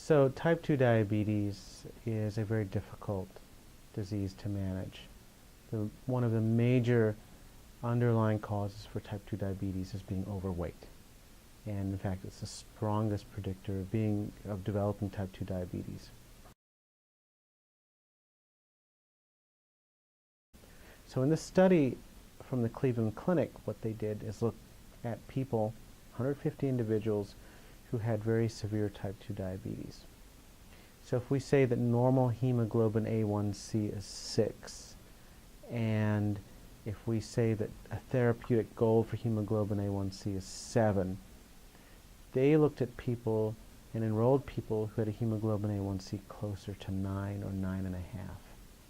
So type 2 diabetes is a very difficult disease to manage. One of the major underlying causes for type 2 diabetes is being overweight. And in fact, it's the strongest predictor of developing type 2 diabetes. So in this study from the Cleveland Clinic, what they did is look at people, 150 individuals, who had very severe type 2 diabetes. So if we say that normal hemoglobin A1C is 6, and if we say that a therapeutic goal for hemoglobin A1C is 7, they looked at people and enrolled people who had a hemoglobin A1C closer to 9 or 9.5.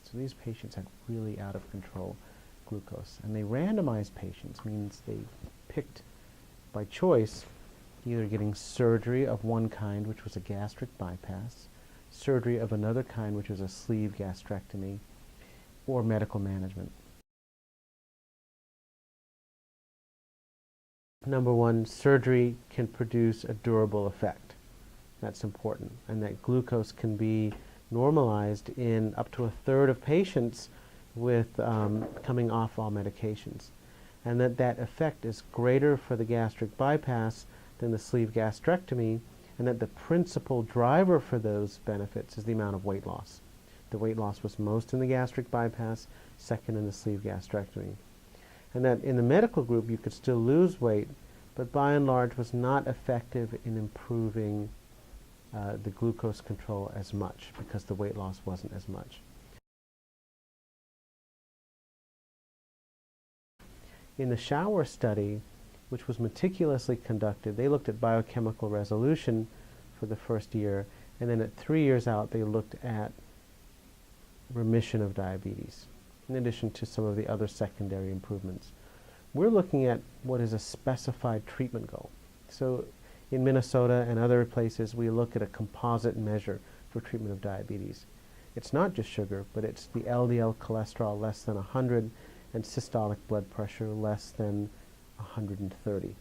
So these patients had really out of control glucose. And they randomized patients, means they picked by choice either getting surgery of one kind, which was a gastric bypass, surgery of another kind, which was a sleeve gastrectomy, or medical management. Number one, surgery can produce a durable effect. That's important. And that glucose can be normalized in up to a third of patients with coming off all medications. And that effect is greater for the gastric bypass than the sleeve gastrectomy, and that the principal driver for those benefits is the amount of weight loss. The weight loss was most in the gastric bypass, second in the sleeve gastrectomy. And that in the medical group you could still lose weight, but by and large was not effective in improving the glucose control as much, because the weight loss wasn't as much. In the shower study, which was meticulously conducted, they looked at biochemical resolution for the first year, and then at 3 years out they looked at remission of diabetes, in addition to some of the other secondary improvements. We're looking at what is a specified treatment goal. So in Minnesota and other places, we look at a composite measure for treatment of diabetes. It's not just sugar, but it's the LDL cholesterol less than 100 and systolic blood pressure less than 130.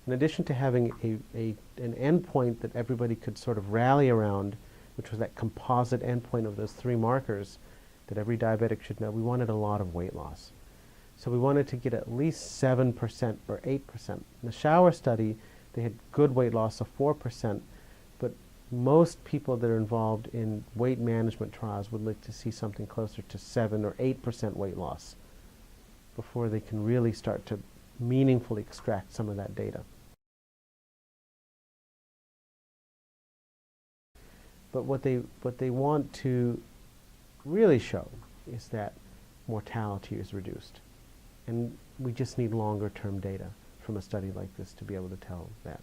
In addition to having an endpoint that everybody could sort of rally around, which was that composite endpoint of those 3 markers that every diabetic should know, we wanted a lot of weight loss. So we wanted to get at least 7% or 8%. In the shower study, they had good weight loss of 4%, but most people that are involved in weight management trials would like to see something closer to 7 or 8% weight loss before they can really start to meaningfully extract some of that data. But what they want to really show is that mortality is reduced. And we just need longer term data from a study like this to be able to tell that.